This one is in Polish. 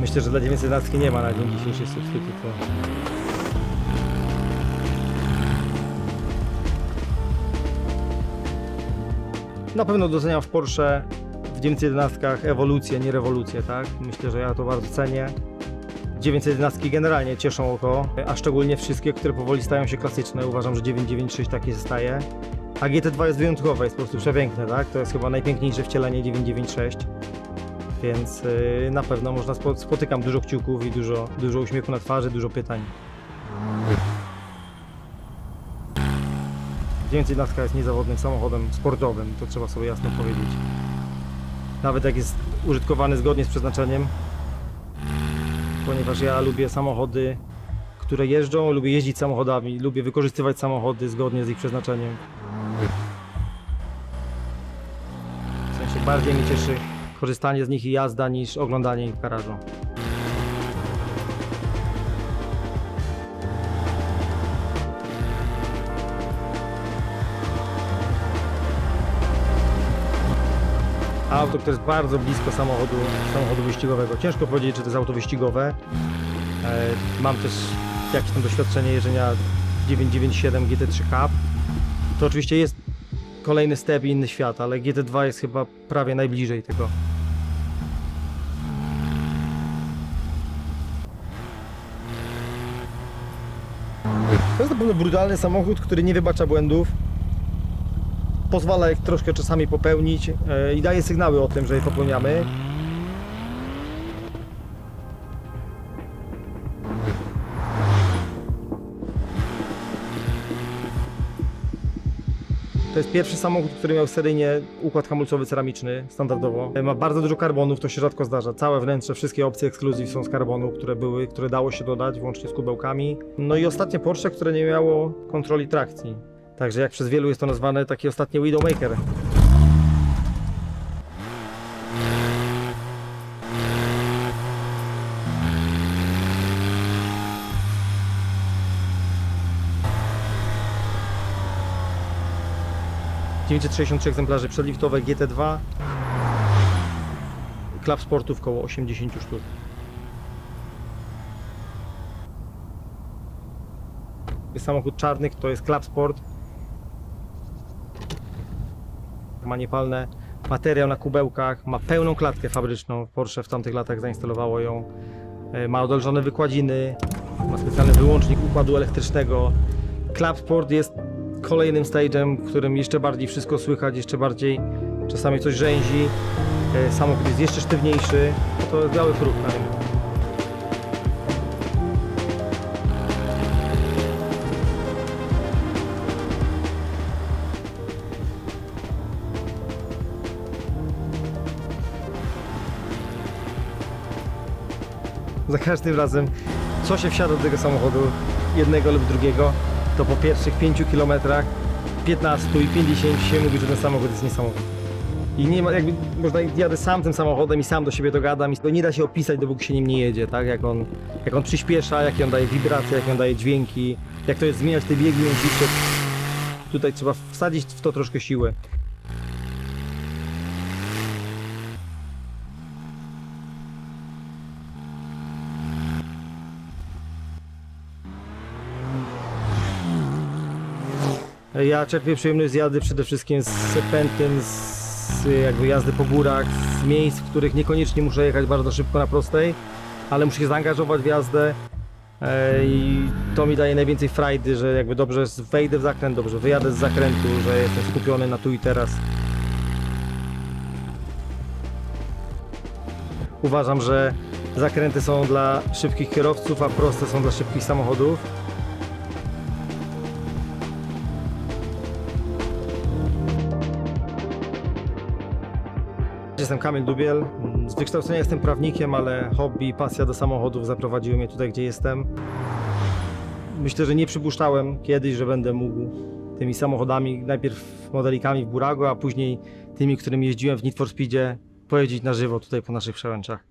myślę, że dla 911 nie ma na dzień dzisiejszy substytutu. Na pewno doceniam w Porsche w 911 ewolucję, nie rewolucję, tak? Myślę, że ja to bardzo cenię. 911 generalnie cieszą oko, a szczególnie wszystkie, które powoli stają się klasyczne. Uważam, że 996 takie zostaje. A GT2 jest wyjątkowe, jest po prostu przepiękne, tak? To jest chyba najpiękniejsze wcielenie 996. Więc na pewno można spotykam dużo kciuków i dużo uśmiechu na twarzy, dużo pytań. 911 jest niezawodnym samochodem sportowym, to trzeba sobie jasno powiedzieć. Nawet jak jest użytkowany zgodnie z przeznaczeniem, ponieważ ja lubię samochody, które jeżdżą, lubię jeździć samochodami, lubię wykorzystywać samochody zgodnie z ich przeznaczeniem. W sensie bardziej mi cieszy korzystanie z nich i jazda niż oglądanie ich w garażu. Auto, które jest bardzo blisko samochodu wyścigowego. Ciężko powiedzieć, czy to jest auto wyścigowe. Mam też jakieś tam doświadczenie jeżdżenia 997 GT3 Cup. To oczywiście jest kolejny step i inny świat, ale GT2 jest chyba prawie najbliżej tego. To jest na pewno brutalny samochód, który nie wybacza błędów. Pozwala ich troszkę czasami popełnić i daje sygnały o tym, że je popełniamy. To jest pierwszy samochód, który miał seryjnie układ hamulcowy ceramiczny, standardowo. Ma bardzo dużo karbonów, to się rzadko zdarza. Całe wnętrze, wszystkie opcje ekskluzyw są z karbonu, które dało się dodać, włącznie z kubełkami. No i ostatnie Porsche, które nie miało kontroli trakcji. Także jak przez wielu jest to nazwane, taki ostatni Widowmaker. ...963 egzemplarzy przedliftowe GT2. Club Sportów koło 80 sztuk. Jest samochód czarny, to jest Club Sport. Ma niepalne materiał na kubełkach, ma pełną klatkę fabryczną. Porsche w tamtych latach zainstalowało ją. Ma odolżone wykładziny, ma specjalny wyłącznik układu elektrycznego. Club Sport jest kolejnym stage'em, w którym jeszcze bardziej wszystko słychać, jeszcze bardziej czasami coś rzęzi. Samochód jest jeszcze sztywniejszy. To jest biały próg na rynku. Za każdym razem, co się wsiada do tego samochodu, jednego lub drugiego, to po pierwszych 5 km, 15 i 50 się mówi, że ten samochód jest niesamowity. I nie ma, jakby, można, jadę sam tym samochodem i sam do siebie to gadam i to nie da się opisać, dopóki się nim nie jedzie, tak? Jak on przyspiesza, jakie on daje wibracje, jakie on daje dźwięki, jak to jest zmieniać te biegi łącznicze. Tutaj trzeba wsadzić w to troszkę siły. Ja czerpię przyjemność z jazdy przede wszystkim z serpentem, z jakby jazdy po górach, z miejsc, w których niekoniecznie muszę jechać bardzo szybko na prostej, ale muszę się zaangażować w jazdę i to mi daje najwięcej frajdy, że jakby dobrze wejdę w zakręt, dobrze wyjadę z zakrętu, że jestem skupiony na tu i teraz. Uważam, że zakręty są dla szybkich kierowców, a proste są dla szybkich samochodów. Jestem Kamil Dubiel. Z wykształcenia jestem prawnikiem, ale hobby i pasja do samochodów zaprowadziły mnie tutaj, gdzie jestem. Myślę, że nie przypuszczałem kiedyś, że będę mógł tymi samochodami, najpierw modelikami w Burago, a później tymi, którymi jeździłem w Need for Speedzie, pojeździć na żywo tutaj po naszych Przełęczach.